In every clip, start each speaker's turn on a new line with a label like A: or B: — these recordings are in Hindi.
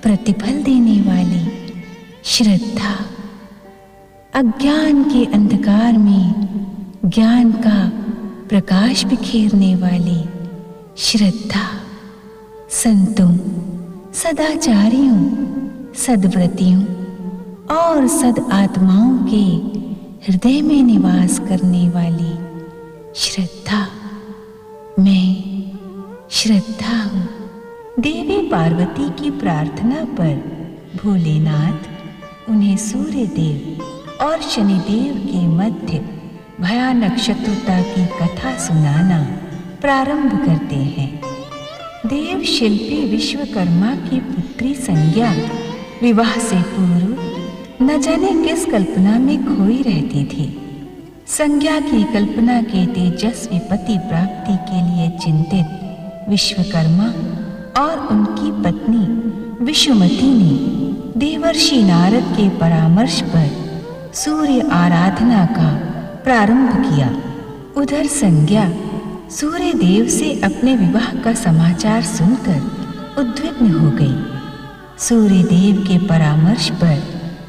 A: प्रतिफल देने वाली श्रद्धा, अज्ञान के अंधकार में ज्ञान का प्रकाश बिखेरने वाली श्रद्धा, संतों, सदाचारियों, सद्व्रतियों और सद आत्माओं के हृदय में निवास करने वाली श्रद्धा। मैं श्रद्धा हूँ। देवी पार्वती की प्रार्थना पर भोलेनाथ उन्हें सूर्य देव और शनिदेव के मध्य भयानक शत्रुता की कथा सुनाना प्रारंभ करते हैं। देव शिल्पी विश्वकर्मा की पुत्री संज्ञा विवाह से पूर्व न जाने किस कल्पना में खोई रहती थी। संज्ञा की कल्पना के तेजस्वी पति प्राप्ति के लिए चिंतित विश्वकर्मा और उनकी पत्नी विश्वमती ने देवर्षि नारद के परामर्श पर सूर्य आराधना का प्रारंभ किया। उधर संज्ञा सूर्य देव से अपने विवाह का समाचार सुनकर उद्विग्न हो गई। सूर्य देव के परामर्श पर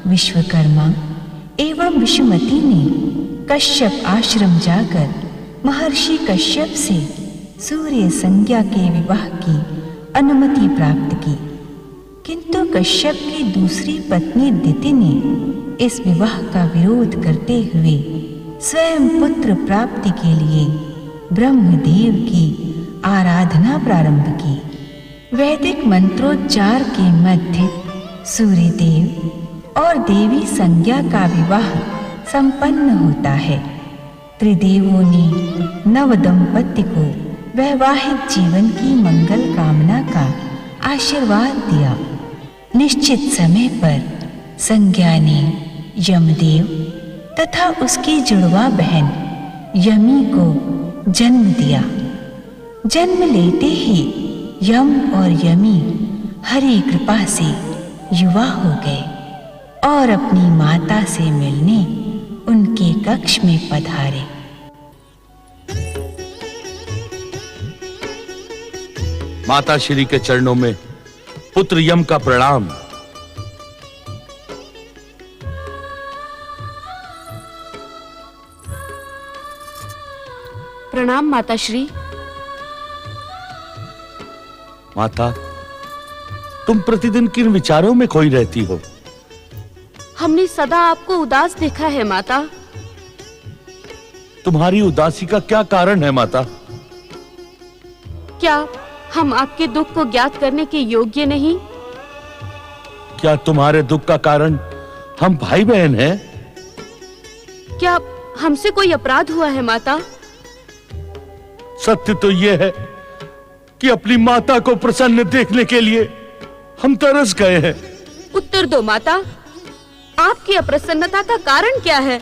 A: विश्वकर्मा एवं विश्वमती ने कश्यप आश्रम जाकर महर्षि कश्यप से सूर्य संज्ञा के विवाह की अनुमति प्राप्त की, किंतु कश्यप की दूसरी पत्नी दिति ने इस विवाह का विरोध करते हुए स्वयं पुत्र प्राप्ति के लिए ब्रह्मदेव की आराधना प्रारंभ की। वैदिक मंत्रोच्चार के मध्य सूर्यदेव और देवी संज्ञा का विवाह संपन्न होता है। त्रिदेवों ने नव दंपति को वैवाहिक जीवन की मंगल कामना का आशीर्वाद दिया। निश्चित समय पर संज्ञा ने यमदेव तथा उसकी जुड़वा बहन यमी को जन्म दिया। जन्म लेते ही यम और यमी हरि कृपा से युवा हो गए और अपनी माता से मिलने उनके कक्ष में पधारे।
B: माता श्री के चरणों में पुत्र यम का प्रणाम।
C: प्रणाम माता श्री।
B: माता, तुम प्रतिदिन किन विचारों में खोई रहती हो?
C: हमने सदा आपको उदास देखा है माता।
B: तुम्हारी उदासी का क्या कारण है माता?
C: क्या हम आपके दुख को ज्ञात करने के योग्य नहीं?
B: क्या तुम्हारे दुख का कारण हम भाई बहन हैं?
C: क्या हमसे कोई अपराध हुआ है माता?
B: सत्य तो यह है कि अपनी माता को प्रसन्न देखने के लिए हम तरस गए हैं।
C: उत्तर दो माता, आपकी अप्रसन्नता का कारण क्या है?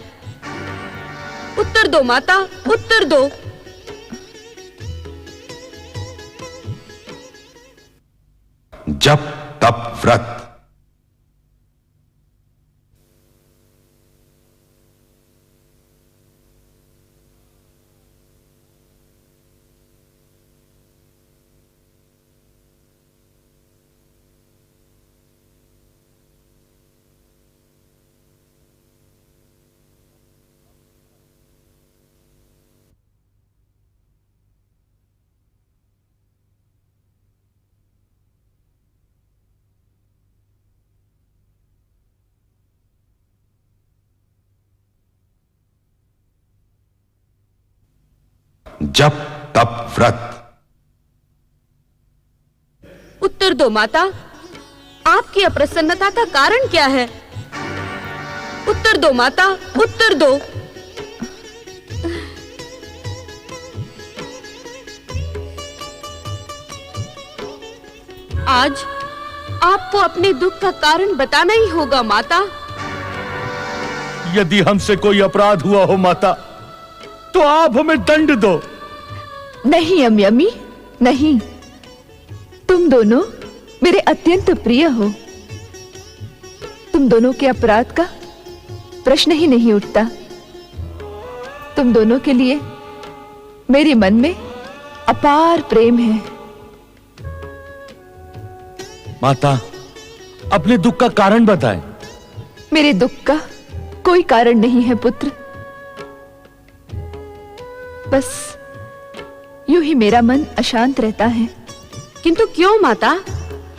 C: उत्तर दो माता, उत्तर दो।
D: जप तप व्रत। जप तप व्रत।
C: उत्तर दो माता, आपकी अप्रसन्नता का कारण क्या है? उत्तर दो माता, उत्तर दो। आज आपको अपने दुख का कारण बताना ही होगा माता।
B: यदि हमसे कोई अपराध हुआ हो माता, तो आप हमें दंड दो।
E: नहीं यमी, नहीं। तुम दोनों मेरे अत्यंत प्रिय हो। तुम दोनों के अपराध का प्रश्न ही नहीं उठता। तुम दोनों के लिए मेरे मन में अपार प्रेम है।
B: माता, अपने दुख का कारण बताएं।
E: मेरे दुख का कोई कारण नहीं है पुत्र, बस यूं ही मेरा मन अशांत रहता है।
C: किंतु क्यों माता?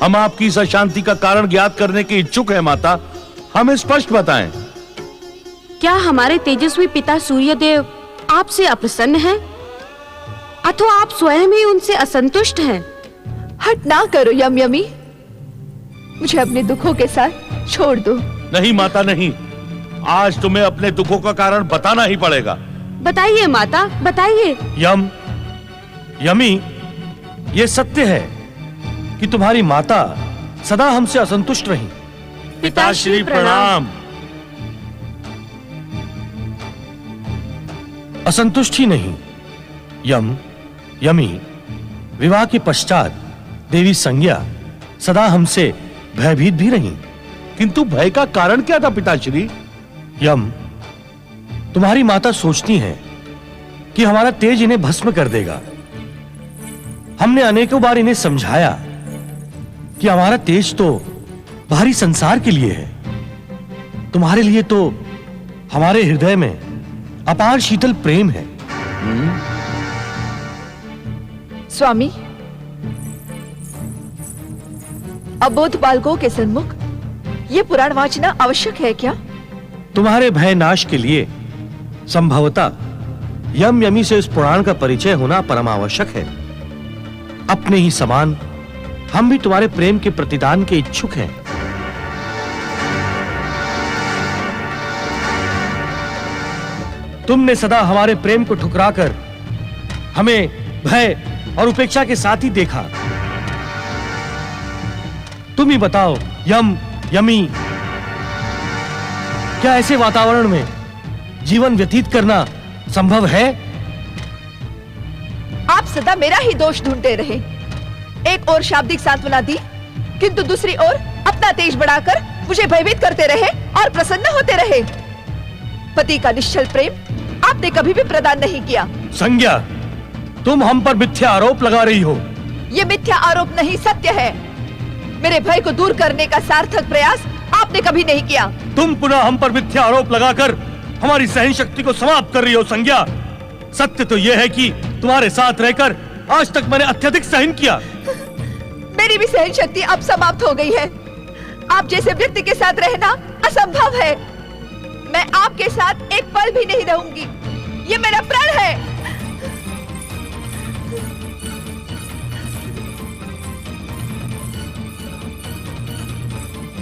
B: हम आपकी इस अशांति का कारण ज्ञात करने के इच्छुक हैं माता, हमें स्पष्ट बताएं।
C: क्या हमारे तेजस्वी पिता सूर्यदेव आपसे अप्रसन्न हैं? अथवा आप स्वयं ही उनसे असंतुष्ट हैं?
E: हट ना करो यमी, मुझे अपने दुखों के साथ छोड़ दो।
B: नहीं माता नहीं, आज तुम्हें अपने दुखों का कारण बताना ही पड़ेगा।
C: बताइए माता, बताइए।
B: यमी, ये सत्य है कि तुम्हारी माता सदा हमसे असंतुष्ट रही।
C: पिताश्री प्रणाम।
B: असंतुष्ट ही नहीं, यमी, विवाह के पश्चात देवी संज्ञा सदा हमसे भयभीत भी रही। किंतु भय का कारण क्या था पिताश्री? तुम्हारी माता सोचती हैं कि हमारा तेज इन्हें भस्म कर देगा। हमने अनेकों बार इन्हें समझाया कि हमारा तेज तो बाहरी संसार के लिए है, तुम्हारे लिए तो हमारे हृदय में अपार शीतल प्रेम है।
E: स्वामी, अबोध बालकों के सन्मुख ये पुराण वाचना आवश्यक है क्या?
B: तुम्हारे भय नाश के लिए संभवतः यमी से इस पुराण का परिचय होना परम आवश्यक है। अपने ही समान हम भी तुम्हारे प्रेम के प्रतिदान के इच्छुक हैं। तुमने सदा हमारे प्रेम को ठुकराकर हमें भय और उपेक्षा के साथ ही देखा। तुम ही बताओ यमी, क्या ऐसे वातावरण में जीवन व्यतीत करना संभव है?
E: आप सदा मेरा ही दोष ढूंढते रहे। एक ओर शाब्दिक सांत्वना दी, किंतु दूसरी ओर अपना तेज बढ़ाकर मुझे भयभीत करते रहे और प्रसन्न होते रहे। पति का निश्चल प्रेम आपने कभी भी प्रदान नहीं किया।
B: संज्ञा, तुम हम पर मिथ्या आरोप लगा रही हो।
E: ये मिथ्या आरोप नहीं, सत्य है। मेरे भय को दूर करने का सार्थक प्रयास आपने कभी नहीं किया।
B: तुम पुनः हम पर मिथ्या आरोप लगाकर हमारी सहन शक्ति को समाप्त कर रही हो। संज्ञा, सत्य तो यह है कि तुम्हारे साथ रहकर आज तक मैंने अत्यधिक सहन किया।
E: मेरी भी सहन शक्ति अब समाप्त हो गई है। आप जैसे व्यक्ति के साथ रहना असंभव है। मैं आपके साथ एक पल भी नहीं रहूंगी, ये मेरा प्रण है।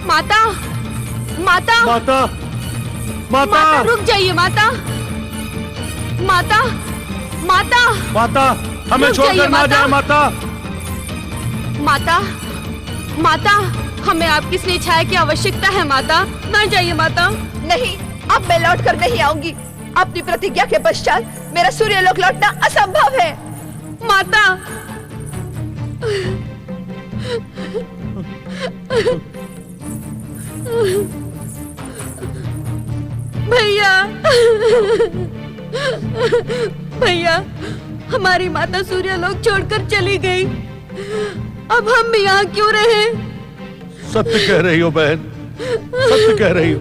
C: माता, माता,
B: माता, माता,
C: माता, रुक जाइए माता, माता, माता,
B: माता, हमें
C: रुक
B: छोड़कर
C: जाइए,
B: ना जाए माता।
C: माता, माता, हमें आपकी स्नेह छाया की आवश्यकता है माता, ना जाइए माता।
E: नहीं, अब मैं लौट कर नहीं आऊंगी। अपनी प्रतिज्ञा के पश्चात मेरा सूर्यलोक लौटना असंभव है।
C: माता, भैया, भैया, हमारी माता सूर्यलोक छोड़कर चली गई। अब हम भी यहाँ क्यों रहे?
B: सत्य कह रही हो बहन, सत्य कह रही हो।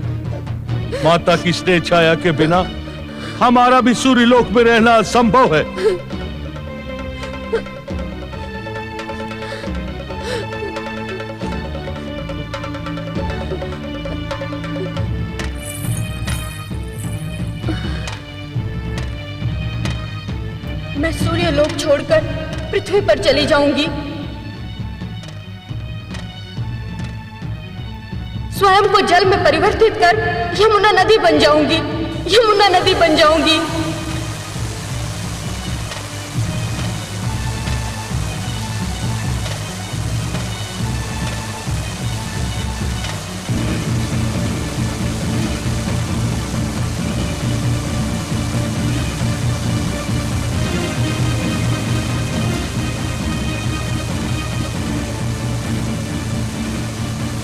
B: माता की स्नेह छाया के बिना हमारा भी सूर्यलोक में रहना असंभव है।
C: मैं सूर्यलोक छोड़कर पृथ्वी पर चली जाऊंगी। स्वयं को जल में परिवर्तित कर यमुना नदी बन जाऊंगी, यमुना नदी बन जाऊंगी।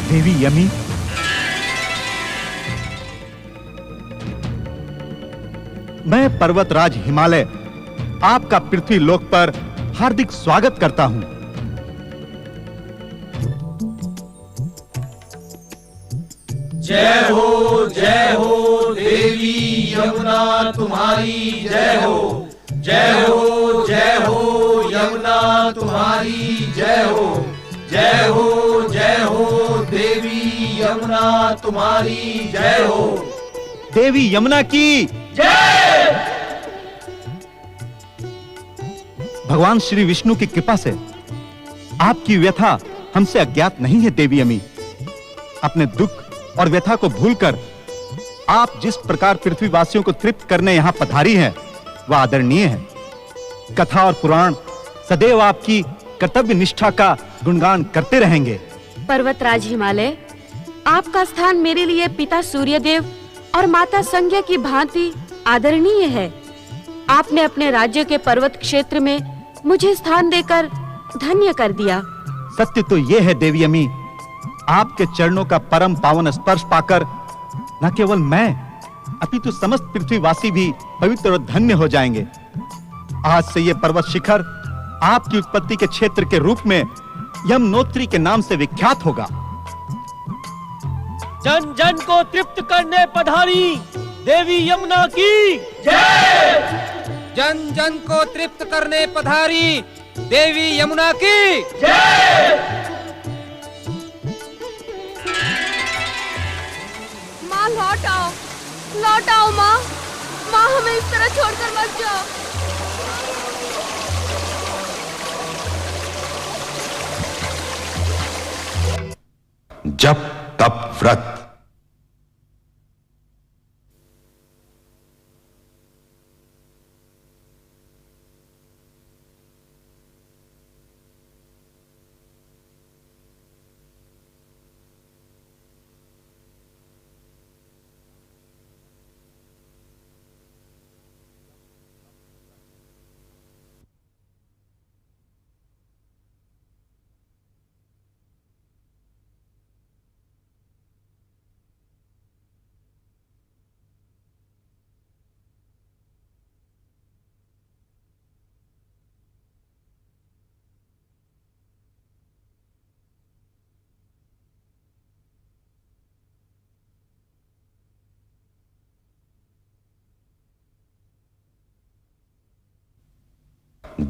F: देवी यमी, मैं पर्वतराज हिमालय आपका पृथ्वी लोक पर हार्दिक स्वागत करता हूं।
G: जय हो देवी यमुना तुम्हारी जय हो। जय हो यमुना तुम्हारी जय हो। जय हो देवी यमुना तुम्हारी जय हो।
F: देवी यमुना की
G: जय।
F: भगवान श्री विष्णु की कृपा से आपकी व्यथा हमसे अज्ञात नहीं है देवी अम्मी। अपने दुख और व्यथा को भूलकर आप जिस प्रकार पृथ्वीवासियों को तृप्त करने यहां पधारी हैं, वह आदरणीय है। कथा और पुराण सदैव आपकी कर्तव्य निष्ठा का गुणगान करते रहेंगे।
C: पर्वतराज हिमालय, आपका स्थान मेरे लिए पिता सूर्यदेव और माता संज्ञा की भांति आदरणीय है। आपने अपने राज्य के पर्वत क्षेत्र में मुझे स्थान देकर धन्य कर दिया।
F: सत्य तो यह है देवी अम्मी, आपके चरणों का परम पावन स्पर्श पाकर न केवल मैं अपितु समस्त पृथ्वीवासी भी पवित्र और धन्य हो जाएंगे। आज से यह पर्वत शिखर आपकी उत्पत्ति के क्षेत्र के रूप में यमुनोत्री के नाम से विख्यात होगा।
B: जन जन को तृप्त करने पधारी देवी यमुना की
G: जय।
H: जन जन को तृप्त करने पधारी देवी यमुना की
G: जय।
C: माँ लौट आओ माँ। माँ हमें इस तरह छोड़कर मत जाओ।
D: जप तप व्रत।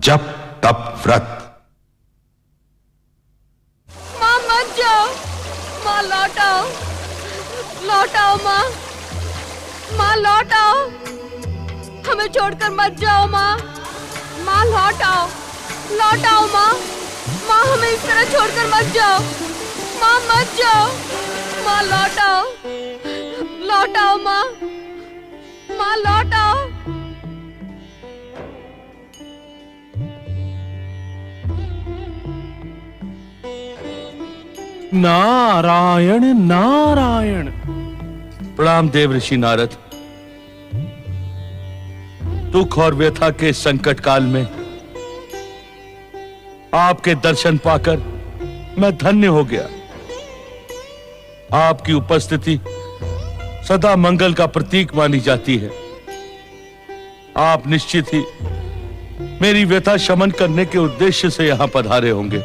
D: जप तप व्रत।
C: माँ मत जाओ। माँ लौट आओ माँ। माँ लौट आओ। हमें छोड़कर मत जाओ माँ। माँ लौट आओ माँ। माँ हमें इस तरह छोड़कर मत जाओ। माँ मत जाओ। माँ लौट आओ माँ। माँ लौट आओ।
B: नारायण नारायण। प्रणाम देव ऋषि नारद। दुख और व्यथा के संकट काल में आपके दर्शन पाकर मैं धन्य हो गया। आपकी उपस्थिति सदा मंगल का प्रतीक मानी जाती है। आप निश्चित ही मेरी व्यथा शमन करने के उद्देश्य से यहां पधारे होंगे।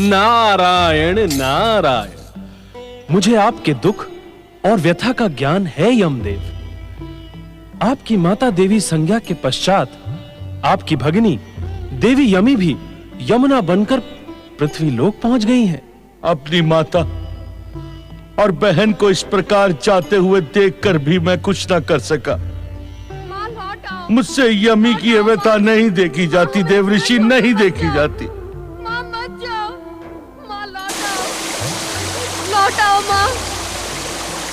I: नारायण नारायण। मुझे आपके दुख और व्यथा का ज्ञान है यमदेव। आपकी माता देवी संज्ञा के पश्चात आपकी भगिनी देवी यमी भी यमुना बनकर पृथ्वी लोक पहुंच गई हैं।
B: अपनी माता और बहन को इस प्रकार जाते हुए देखकर भी मैं कुछ न कर सका। मुझसे यमी की व्यथा नहीं देखी जाती देव ऋषि, नहीं देखी जाती।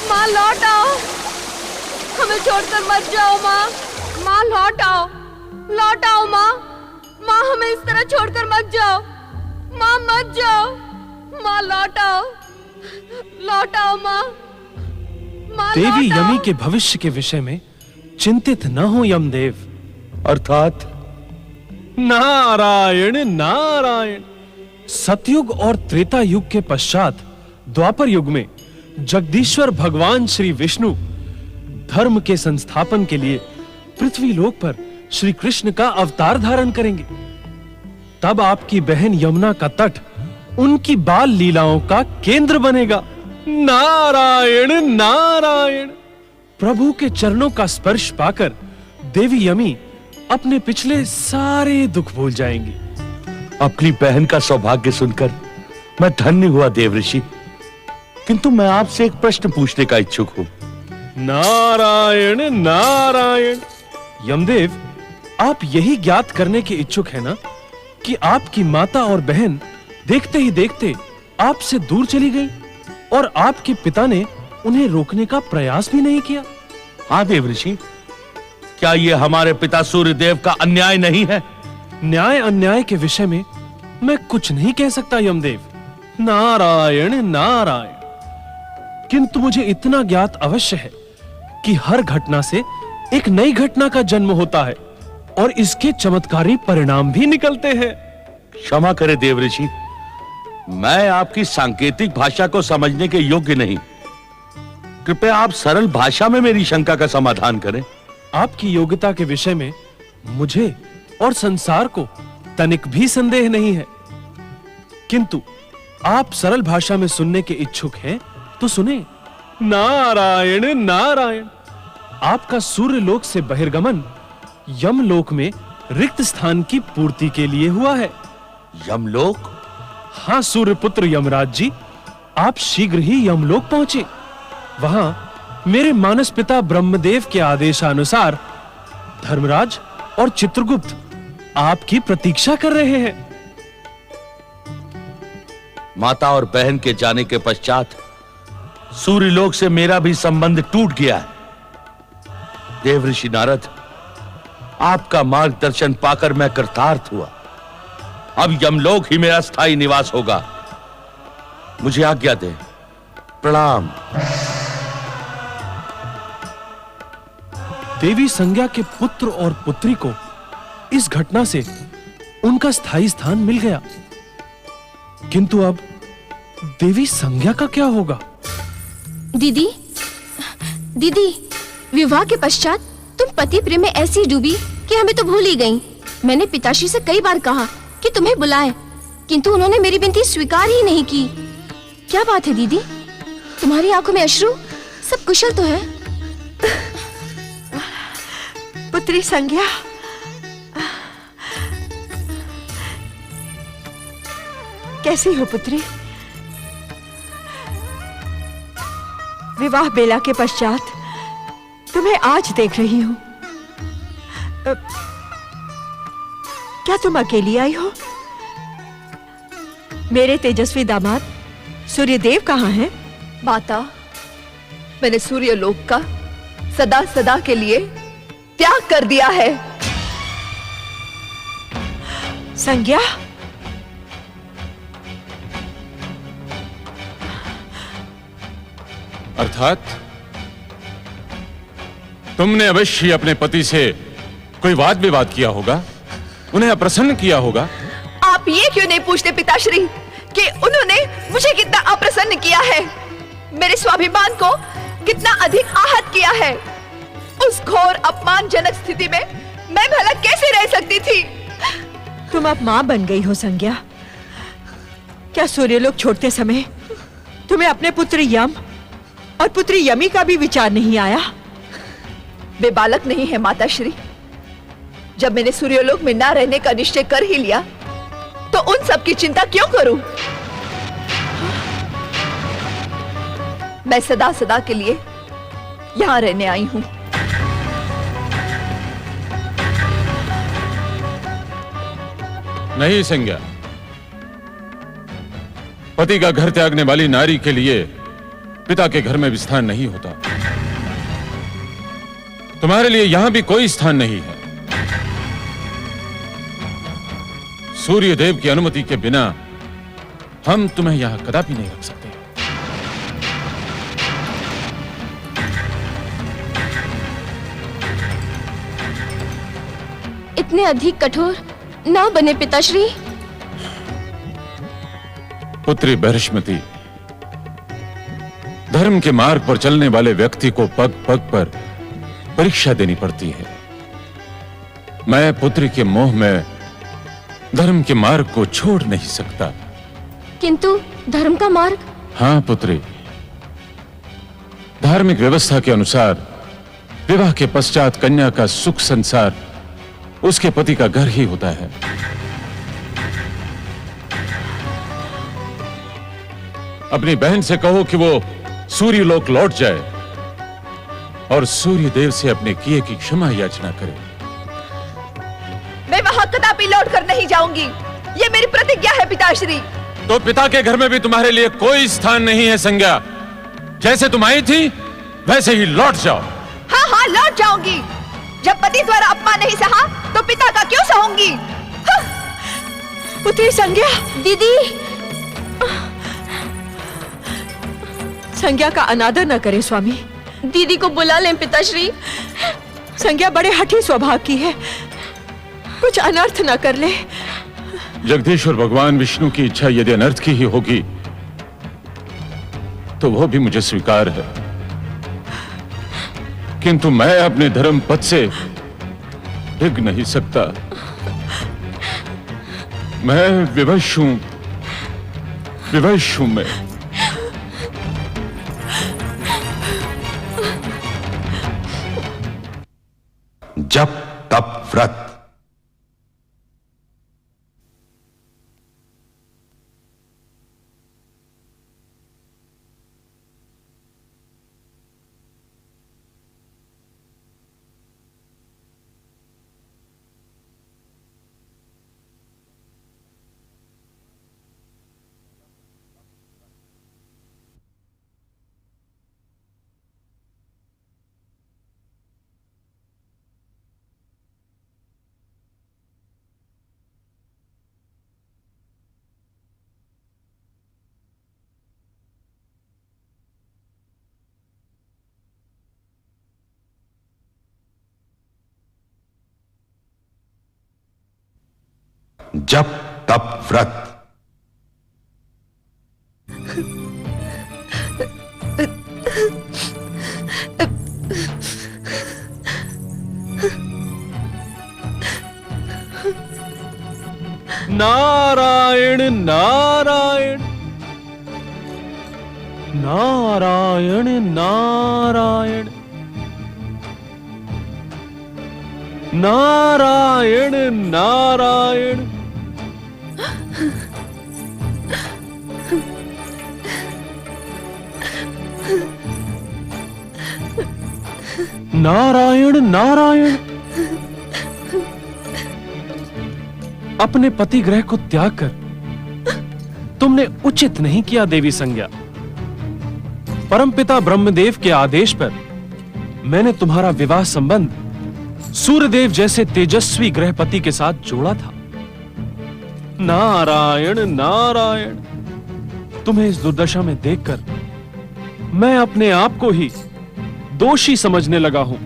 C: माँ लौट आओ। हमें छोड़कर मत जाओ माँ। माँ लौट आओ माँ। माँ हमें इस तरह छोड़कर मत जाओ। माँ मत जाओ। माँ लौट आओ माँ।
I: देवी यमी के भविष्य के विषय में चिंतित न हो यमदेव।
B: अर्थात
I: नारायण नारायण। सतयुग और त्रेता युग के पश्चात द्वापर युग में जगदीश्वर भगवान श्री विष्णु धर्म के संस्थापन के लिए पृथ्वी लोक पर श्री कृष्ण का अवतार धारण करेंगे। तब आपकी बहन यमुना का तट उनकी बाल लीलाओं का केंद्र बनेगा। नारायण नारायण। प्रभु के चरणों का स्पर्श पाकर देवी यमी अपने पिछले सारे दुख भूल जाएंगी।
B: अपनी बहन का सौभाग्य सुनकर मैं धन्य हुआ देव ऋषि, किंतु मैं आपसे एक प्रश्न पूछने का इच्छुक हूं।
I: नारायण नारायण। यमदेव, आप यही ज्ञात करने के इच्छुक हैं ना कि आपकी माता और बहन देखते ही देखते आपसे दूर चली गई और आपके पिता ने उन्हें रोकने का प्रयास भी नहीं किया?
B: हाँ देव ऋषि, क्या यह हमारे पिता सूर्यदेव का अन्याय नहीं है?
I: न्याय अन्याय के विषय में मैं कुछ नहीं कह सकता यमदेव। नारायण नारायण। किंतु मुझे इतना ज्ञात अवश्य है कि हर घटना से एक नई घटना का जन्म होता है और इसके चमत्कारी परिणाम भी निकलते हैं।
B: क्षमा करे देव ऋषि, मैं आपकी सांकेतिक भाषा को समझने के योग्य नहीं। कृपया आप सरल भाषा में मेरी शंका का समाधान करें।
I: आपकी योग्यता के विषय में मुझे और संसार को तनिक भी संदेह नहीं है, किंतु आप सरल भाषा में सुनने के इच्छुक हैं तो सुने। नारायण नारायण। आपका सूर्यलोक से बहिर्गमन यमलोक में रिक्त स्थान की पूर्ति के लिए हुआ है।
B: यमलोक?
I: हाँ सूर्यपुत्र यमराज जी, आप शीघ्र ही यमलोक पहुंचे। वहां मेरे मानस पिता ब्रह्मदेव के आदेशानुसार धर्मराज और चित्रगुप्त आपकी प्रतीक्षा कर रहे हैं।
B: माता और बहन के जाने के पश्चात सूर्यलोक से मेरा भी संबंध टूट गया है। देव ऋषि नारद, आपका मार्गदर्शन पाकर मैं कृतार्थ हुआ। अब यमलोक ही मेरा स्थायी निवास होगा। मुझे आज्ञा दें। प्रणाम।
I: देवी संज्ञा के पुत्र और पुत्री को इस घटना से उनका स्थायी स्थान मिल गया, किंतु अब देवी संज्ञा का क्या होगा?
C: दीदी, दीदी, विवाह के पश्चात तुम पति प्रेम में ऐसी डूबी कि हमें तो भूल ही गई। मैंने पिताश्री से कई बार कहा कि तुम्हें बुलाएं, किंतु उन्होंने मेरी विनती स्वीकार ही नहीं की। क्या बात है दीदी? तुम्हारी आंखों में अश्रु? सब कुशल तो है?
J: पुत्री संज्ञा, कैसी हो पुत्री? विवाह बेला के पश्चात तुम्हें आज देख रही हूं। क्या तुम अकेली आई हो? मेरे तेजस्वी दामाद सूर्यदेव कहाँ हैं?
E: माता, मैंने सूर्यलोक का सदा सदा के लिए त्याग कर दिया है।
J: संज्ञा,
K: अर्थात तुमने अवश्य अपने पति से कोई वाद विवाद किया होगा, उन्हें अप्रसन्न किया होगा।
E: आप ये क्यों नहीं पूछते पिताश्री कि उन्होंने मुझे कितना अप्रसन्न किया है, मेरे स्वाभिमान को कितना अधिक आहत किया है। उस घोर अपमानजनक स्थिति में मैं भला कैसे रह सकती थी?
J: तुम अब मां बन गई हो संज्ञा। क्या सूर्यलोक छोड़ते समय तुम्हें अपने पुत्र यम और पुत्री यमी का भी विचार नहीं आया?
E: वे बालक नहीं है माताश्री। जब मैंने सूर्यलोक में ना रहने का निश्चय कर ही लिया तो उन सब की चिंता क्यों करूं? मैं सदा सदा के लिए यहां रहने आई हूं।
K: नहीं संज्ञा, पति का घर त्यागने वाली नारी के लिए पिता के घर में भी स्थान नहीं होता। तुम्हारे लिए यहां भी कोई स्थान नहीं है। सूर्यदेव की अनुमति के बिना हम तुम्हें यहां कदापि नहीं रख सकते।
C: इतने अधिक कठोर ना बने पिताश्री।
K: पुत्री बृहस्पति, धर्म के मार्ग पर चलने वाले व्यक्ति को पग पग पर परीक्षा देनी पड़ती है। मैं पुत्री के मोह में धर्म के मार्ग को छोड़ नहीं सकता।
C: किंतु धर्म का मार्ग?
K: हाँ पुत्री, धार्मिक व्यवस्था के अनुसार विवाह के पश्चात कन्या का सुख संसार उसके पति का घर ही होता है। अपनी बहन से कहो कि वो सूर्यलोक लौट जाए और सूर्य देव से अपने किए की क्षमा याचना करे।
E: मैं वहां कदापि लौट कर नहीं जाऊंगी, ये मेरी प्रतिज्ञा है पिताश्री।
K: तो पिता के घर में भी तुम्हारे लिए कोई स्थान नहीं है संज्ञा। जैसे तुम आई थी वैसे ही लौट जाओ।
E: हाँ हाँ लौट जाऊंगी। जब पति द्वारा अपमान नहीं सहा तो पिता का क्यों सहूंगी? हाँ।
J: पुत्री संज्ञा।
C: दीदी,
J: संज्ञा का अनादर न करें स्वामी।
C: दीदी को बुला लें पिताश्री।
J: संज्ञा बड़े हठी स्वभाव की है, कुछ अनर्थ न कर ले।
K: जगदीश्वर भगवान विष्णु की इच्छा यदि अनर्थ की ही होगी तो वो भी मुझे स्वीकार है, किंतु मैं अपने धर्म पथ से डिग नहीं सकता। मैं विवश हूं मैं।
D: जप तप व्रत। जप तप व्रत।
I: नारायण नारायण नारायण नारायण नारायण नारायण नारायण नारायण। अपने पति ग्रह को त्याग कर तुमने उचित नहीं किया देवी संज्ञा। परमपिता ब्रह्मदेव के आदेश पर मैंने तुम्हारा विवाह संबंध सूर्यदेव जैसे तेजस्वी ग्रहपति के साथ जोड़ा था। नारायण नारायण। तुम्हें इस दुर्दशा में देखकर मैं अपने आप को ही दोषी समझने लगा हूं।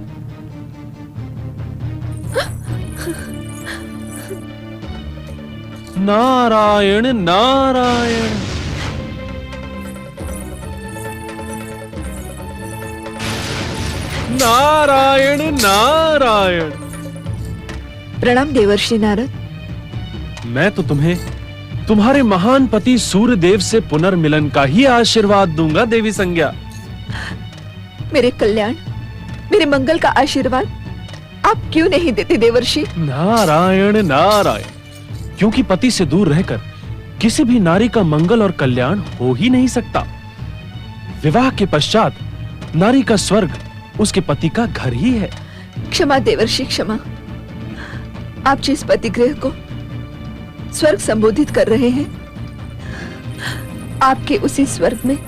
I: नारायण नारायण। नारायण नारायण।
E: प्रणाम देवर्षि नारद।
I: मैं तो तुम्हें तुम्हारे महान पति सूर्यदेव से पुनर्मिलन का ही आशीर्वाद दूंगा देवी संज्ञा।
E: मेरे कल्याण, मेरे मंगल का आशीर्वाद आप क्यों नहीं देते देवर्षि?
I: नारायण नारायण। क्योंकि पति से दूर रहकर किसी भी नारी का मंगल और कल्याण हो ही नहीं सकता। विवाह के पश्चात नारी का स्वर्ग उसके पति का घर ही है।
E: क्षमा देवर्षि क्षमा। आप जिस पतिगृह को स्वर्ग संबोधित कर रहे हैं, आपके उसी स्वर्ग में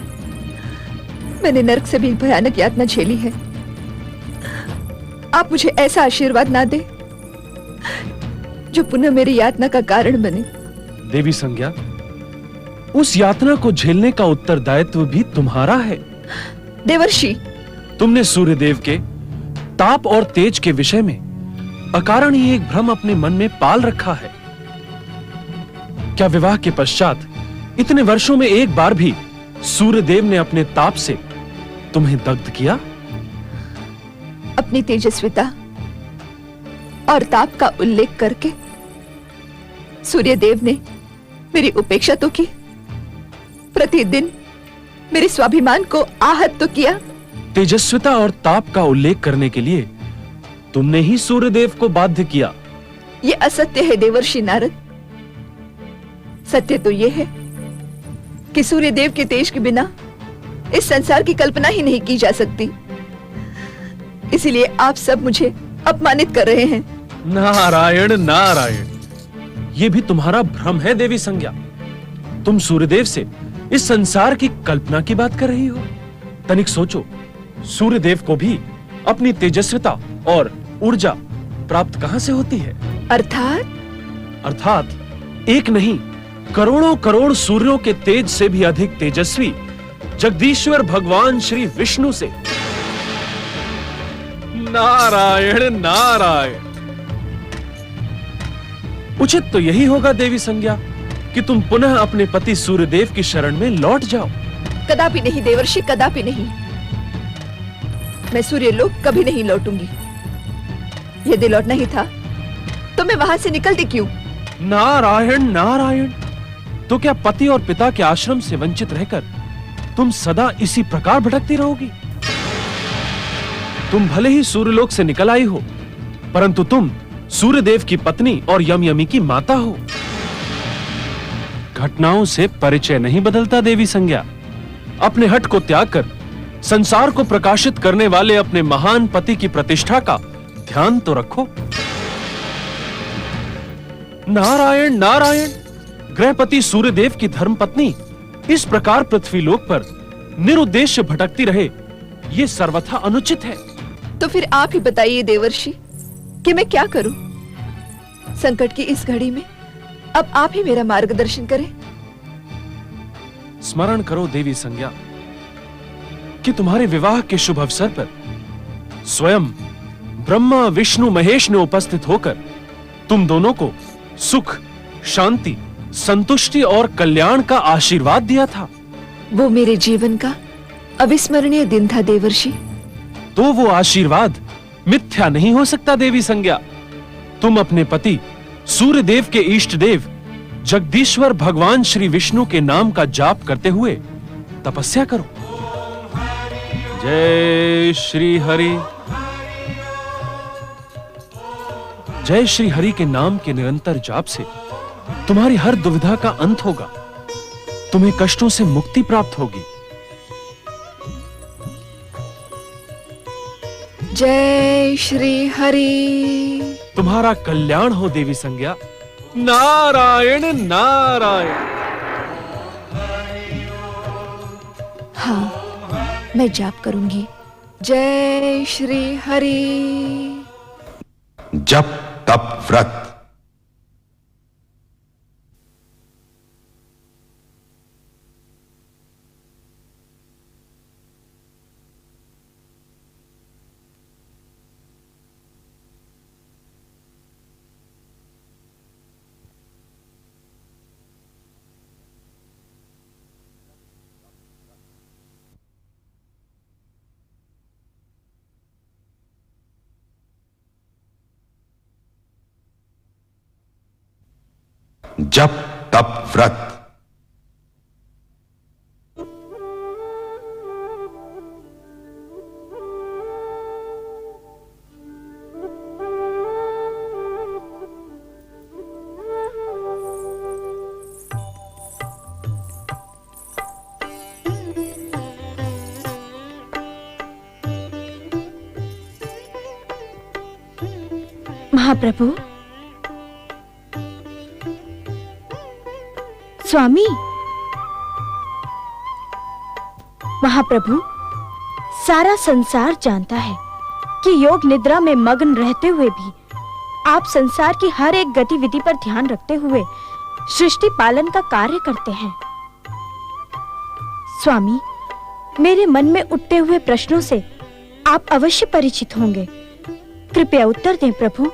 E: मैंने नरक से भी भयानक यातना झेली है। आप मुझे ऐसा आशीर्वाद ना दे जो पुनः मेरी यातना का कारण बने।
I: देवी संज्ञा, उस यातना को झेलने का उत्तरदायित्व भी तुम्हारा है।
E: देवर्षि,
I: तुमने सूर्यदेव के ताप और तेज के विषय में अकारण ही एक भ्रम अपने मन में पाल रखा है। क्या विवाह के पश्चात इतने वर्षों में एक बार भी सूर्यदेव ने अपने ताप से तुम्हें दग्ध किया?
E: अपनी तेजस्विता और ताप का उल्लेख करके सूर्यदेव ने मेरी उपेक्षा तो की, प्रतिदिन मेरे स्वाभिमान को आहत तो किया,
I: तेजस्विता और ताप का उल्लेख करने के लिए तुमने ही सूर्यदेव को बाध्य किया।
E: ये असत्य है देवर्षि नारद। सत्य तो ये है कि सूर्यदेव के तेज के बिना इस संसार की कल्पना ही नहीं की जा सकती। इसीलिए आप सब मुझे अपमानित कर रहे हैं।
I: नारायण नारायण, ये भी तुम्हारा भ्रम है देवी संज्ञा। तुम सूर्यदेव से इस संसार की कल्पना की बात कर रही हो। तनिक सोचो, सूर्यदेव को भी अपनी तेजस्विता और ऊर्जा प्राप्त कहां से होती है? अर्थात एक नहीं, करोड़ों करोड़ सूर्यों के तेज से भी अधिक तेजस्वी जगदीश्वर भगवान श्री विष्णु से। नारायण नारायण, उचित तो यही होगा देवी संज्ञा कि तुम पुनः अपने पति सूर्यदेव की शरण में लौट जाओ।
E: कदापि नहीं देवर्षि, कदापि नहीं। मैं सूर्यलोक कभी नहीं लौटूंगी। यदि लौटना ही था तो मैं वहां से निकलती क्यों?
I: नारायण नारायण, तो क्या पति और पिता के आश्रम से वंचित रहकर तुम सदा इसी प्रकार भटकती रहोगी? तुम भले ही सूर्यलोक से निकल आई हो, परंतु तुम सूर्यदेव की पत्नी और यमयमी की माता हो। घटनाओं से परिचय नहीं बदलता देवी संज्ञा। अपने हट को त्याग कर संसार को प्रकाशित करने वाले अपने महान पति की प्रतिष्ठा का ध्यान तो रखो। नारायण नारायण, गृहपति सूर्यदेव की धर्मपत्नी इस प्रकार पृथ्वीलोक पर निरुद्देश्य भटकती रहे, ये सर्वथा अनुचित है।
E: तो फिर आप ही बताइए देवर्षि कि मैं क्या करूं? संकट की इस घड़ी में अब आप ही मेरा मार्गदर्शन करें।
I: स्मरण करो देवी संज्ञा कि तुम्हारे विवाह के शुभ अवसर पर स्वयं ब्रह्मा विष्णु महेश ने उपस्थित होकर तुम दोनों को सुख, शांति, संतुष्टि और कल्याण का आशीर्वाद दिया था।
E: वो मेरे जीवन का अविस्मरणीय दिन था देवर्षि।
I: तो वो आशीर्वाद मिथ्या नहीं हो सकता देवी संज्ञा। तुम अपने पति सूर्यदेव के इष्ट देव जगदीश्वर भगवान श्री विष्णु के नाम का जाप करते हुए तपस्या करो। जय श्री हरि। जय श्री हरि के नाम के निरंतर जाप से तुम्हारी हर दुविधा का अंत होगा, तुम्हें कष्टों से मुक्ति प्राप्त होगी।
E: जय श्री हरि।
I: तुम्हारा कल्याण हो देवी संज्ञा। नारायण नारायण।
E: हाँ, मैं जाप करूंगी। जय श्री हरि।
D: जप तप व्रत। जप तप व्रत।
L: महाप्रभु, स्वामी, महाप्रभु, सारा संसार जानता है कि योग निद्रा में मग्न रहते हुए भी आप संसार की हर एक गतिविधि पर ध्यान रखते हुए सृष्टि पालन का कार्य करते हैं। स्वामी, मेरे मन में उठते हुए प्रश्नों से आप अवश्य परिचित होंगे। कृपया उत्तर दें प्रभु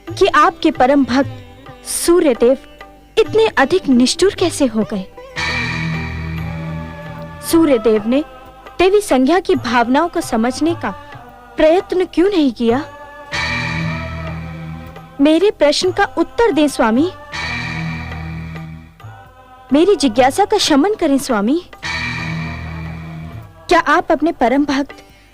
L: कि आपके परम भक्त सूर्यदेव इतने अधिक निष्ठुर कैसे हो गए? सूर्यदेव ने देवी संज्ञा की भावनाओं को समझने का प्रयत्न क्यों नहीं किया? मेरे प्रश्न का उत्तर दें स्वामी। मेरी जिज्ञासा का शमन करें स्वामी। क्या आप अपने परम भक्त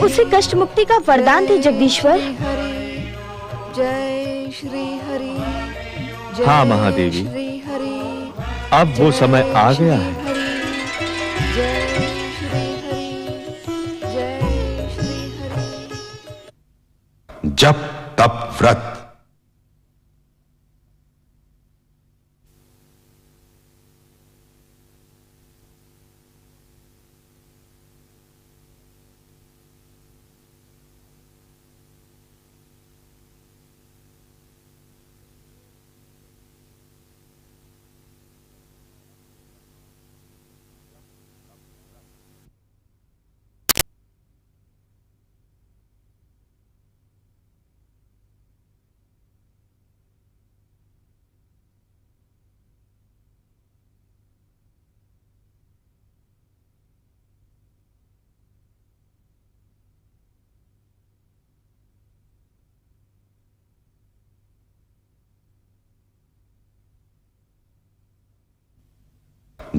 L: उसे कष्ट मुक्ति का वरदान दे जगदीश्वर।
C: जय श्री हरि।
F: हाँ महादेवी, अब वो समय आ गया है।
D: जप तप व्रत।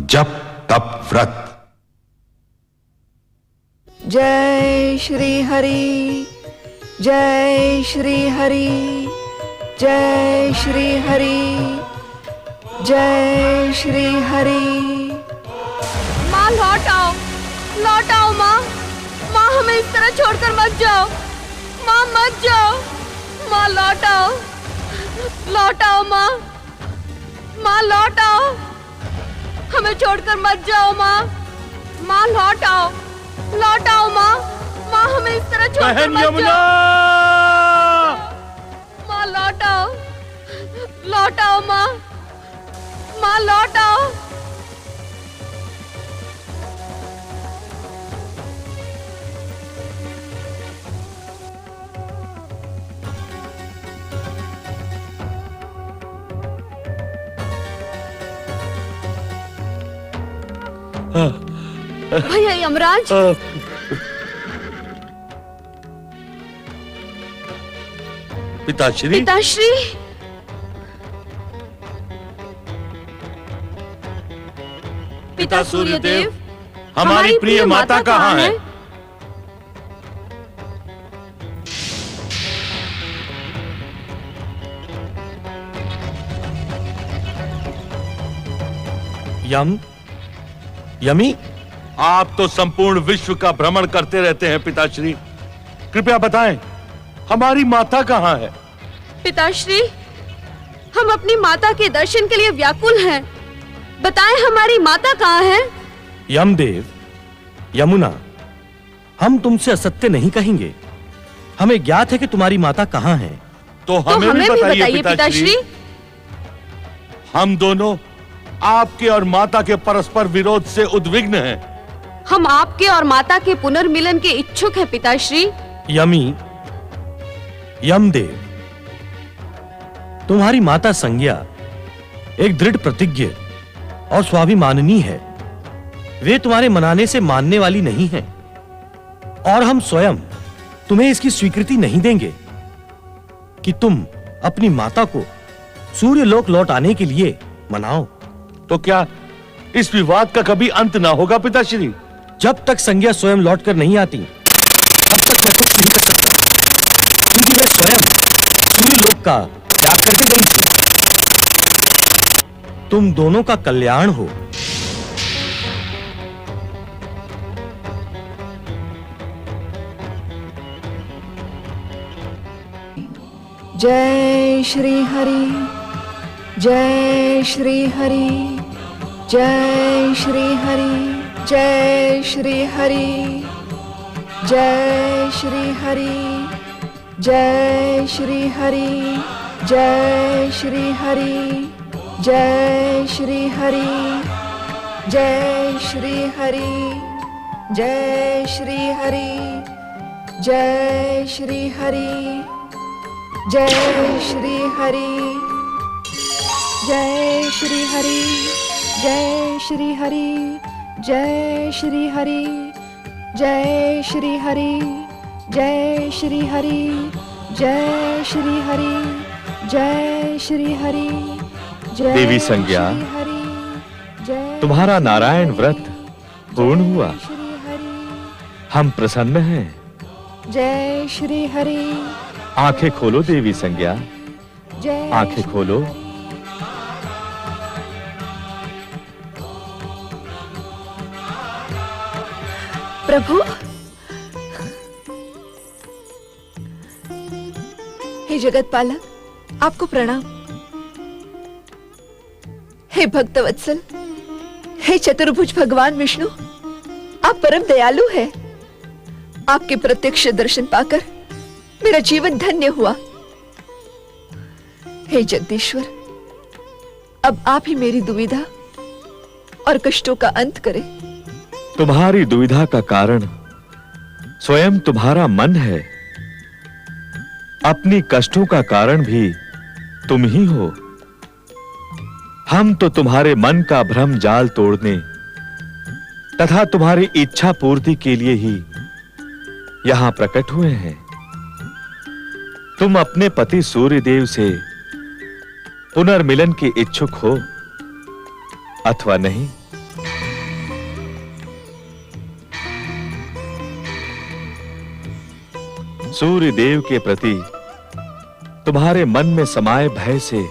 D: जप तप व्रत।
C: जय श्री हरि। जय श्री हरि। जय श्री हरि। जय श्री हरि। माँ लौट आओ, लौट आओ माँ। माँ हमें इस तरह छोड़कर मत जाओ। माँ मत जाओ। माँ लौट आओ, लौट आओ माँ। माँ लौट आओ, हमें छोड़कर मत जाओ माँ। माँ लौट आओ, लौट आओ माँ। माँ हमें इस तरह छोड़कर मत जाओ। माँ लौट आओ, लौट आओ माँ। माँ लौट आओ। भैया यमराज।
B: पिताश्री।
C: पिताश्री।
B: पिता सूर्यदेव, हमारी प्रिय माता कहाँ है? यमी, आप तो संपूर्ण विश्व का भ्रमण करते रहते हैं पिताश्री, कृपया बताएं हमारी माता कहाँ है?
C: पिताश्री, हम अपनी माता के दर्शन के लिए व्याकुल हैं। बताएं हमारी माता कहाँ है?
B: यमदेव, यमुना, हम तुमसे असत्य नहीं कहेंगे। हमें ज्ञात है कि तुम्हारी माता कहाँ है। तो हमें भी बताइए पिताश्री। हम दोनों आपके और माता के परस्पर विरोध से उद्विग्न हैं।
C: हम आपके और माता के पुनर्मिलन के इच्छुक हैं पिताश्री।
B: यमी, यमदेव, तुम्हारी माता संज्ञा एक दृढ़ प्रतिज्ञ और स्वाभिमानिनी है। वे तुम्हारे मनाने से मानने वाली नहीं है और हम स्वयं तुम्हें इसकी स्वीकृति नहीं देंगे कि तुम अपनी माता को सूर्यलोक लौट आने के लिए मनाओ।
M: तो क्या इस विवाद का कभी अंत ना होगा पिताश्री?
B: जब तक संज्ञा स्वयं लौटकर नहीं आती तब तक मैं कुछ नहीं कर सकता, क्योंकि मैं स्वयं सूर्यलोक का त्याग करके गई। तुम दोनों का कल्याण हो।
C: जय श्री हरि। जय श्री हरि। जय श्री हरि। जय श्री हरि। जय श्री हरि। जय श्री हरि। जय श्री हरि। जय श्री हरि। जय श्री हरि। जय श्री हरि। जय श्री हरि। जय श्री हरि। जय श्री हरि। जय श्री हरि। जय श्री हरि। जय श्री हरि। जय श्री हरि। जय श्री हरि। जय श्री हरि।
F: देवी संज्ञा, तुम्हारा नारायण व्रत पूर्ण हुआ। हम प्रसन्न हैं।
E: जय श्री हरि।
F: आंखें खोलो देवी संज्ञा,
E: जय
F: आंखें खोलो।
E: प्रभु, हे जगत पालक, आपको प्रणाम। हे भक्तवत्सल, हे चतुर्भुज भगवान विष्णु, आप परम दयालु हैं। आपके प्रत्यक्ष दर्शन पाकर मेरा जीवन धन्य हुआ। हे जगदीश्वर, अब आप ही मेरी दुविधा और कष्टों का अंत करें।
F: तुम्हारी दुविधा का कारण स्वयं तुम्हारा मन है। अपनी कष्टों का कारण भी तुम ही हो। हम तो तुम्हारे मन का भ्रम जाल तोड़ने तथा तुम्हारी इच्छा पूर्ति के लिए ही यहां प्रकट हुए हैं। तुम अपने पति सूर्यदेव से पुनर्मिलन के इच्छुक हो अथवा नहीं। सूर्यदेव के प्रति तुम्हारे मन में समाये भय से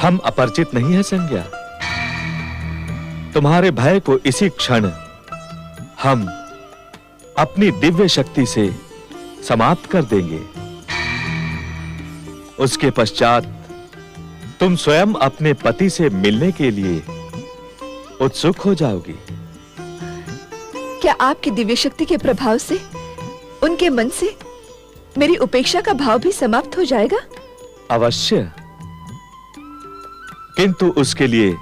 F: हम अपरिचित नहीं है संज्ञा। तुम्हारे भय को इसी क्षण हम अपनी दिव्य शक्ति से समाप्त कर देंगे। उसके पश्चात तुम स्वयं अपने पति से मिलने के लिए उत्सुक हो जाओगी।
E: क्या आपकी दिव्य शक्ति के प्रभाव से उनके मन से मेरी उपेक्षा का भाव भी समाप्त हो जाएगा?
F: अवश्य, किंतु उसके लिए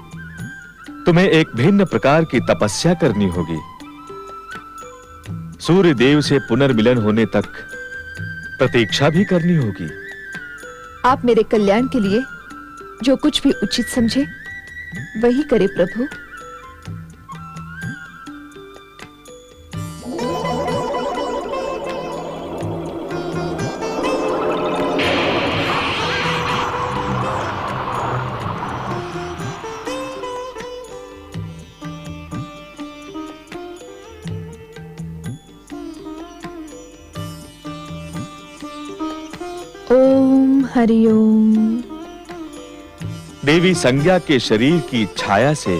F: तुम्हें एक भिन्न प्रकार की तपस्या करनी होगी। सूर्य देव से पुनर्मिलन होने तक प्रतीक्षा भी करनी होगी।
E: आप मेरे कल्याण के लिए जो कुछ भी उचित समझे वही करे प्रभु। ओम हरिओम।
F: देवी संज्ञा के शरीर की छाया से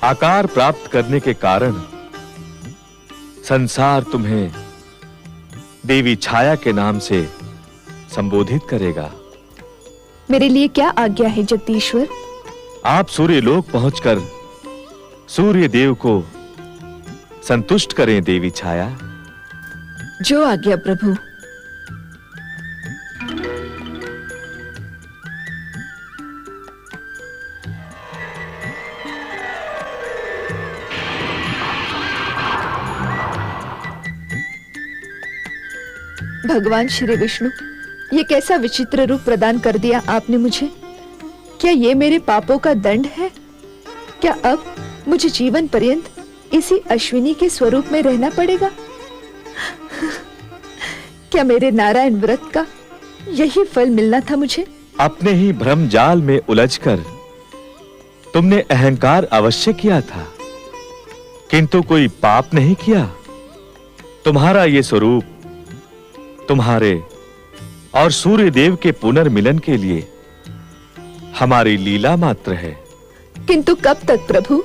F: आकार प्राप्त करने के कारण संसार तुम्हें देवी छाया के नाम से संबोधित करेगा।
E: मेरे लिए क्या आज्ञा है जगदीश्वर?
F: आप सूर्यलोक पहुंचकर सूर्य देव को संतुष्ट करें देवी छाया।
E: जो आज्ञा प्रभु। भगवान श्री विष्णु, ये कैसा विचित्र रूप प्रदान कर दिया आपने मुझे। क्या ये मेरे पापों का दंड है? क्या अब मुझे जीवन पर्यंत इसी अश्विनी के स्वरूप में रहना पड़ेगा? क्या मेरे नारायण व्रत का यही फल मिलना था मुझे?
F: अपने ही भ्रम जाल में उलझकर तुमने अहंकार अवश्य किया था, किंतु कोई पाप नहीं किया। तुम्हारा ये स्वरूप तुम्हारे और सूर्य देव के पुनर्मिलन के लिए हमारी लीला मात्र है।
E: किंतु कब तक प्रभु?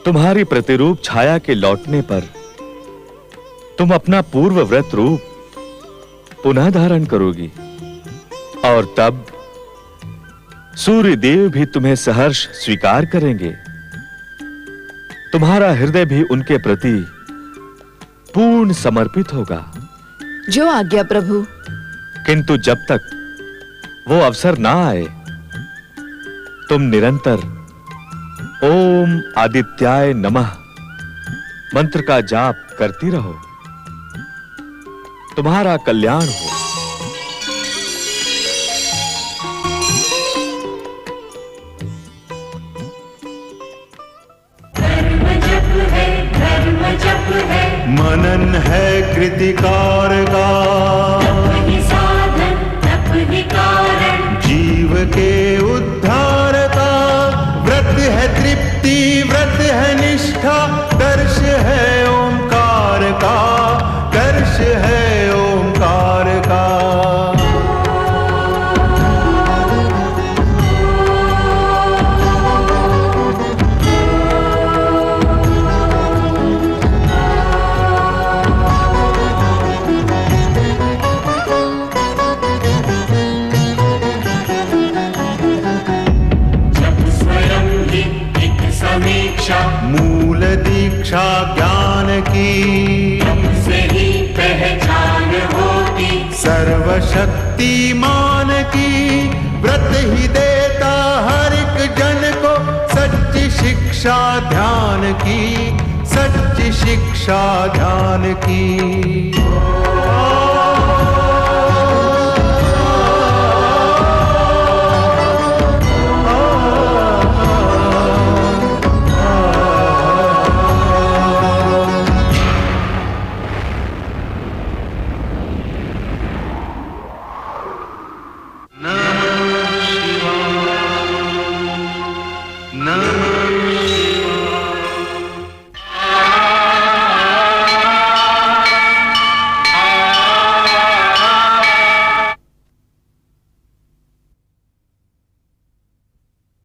F: तुम्हारी प्रतिरूप छाया के लौटने पर तुम अपना पूर्व व्रत रूप पुनः धारण करोगी और तब सूर्य देव भी तुम्हें सहर्ष स्वीकार करेंगे। तुम्हारा हृदय भी उनके प्रति पूर्ण समर्पित होगा।
E: जो आज्ञा प्रभु।
F: किंतु जब तक वो अवसर ना आए, तुम निरंतर ओम आदित्याय नमः मंत्र का जाप करती रहो। तुम्हारा कल्याण हो।
N: मनन है कृतिकार का,
G: साधन तप ही कारण,
N: जीव के उद्धार का। व्रत है तृप्ति, व्रत है निष्ठा, दर्श है ओंकार का, दर्श सर्वशक्तिमान की व्रत ही देता हर एक जन को सच्ची शिक्षा ध्यान की, सच्ची शिक्षा ध्यान की।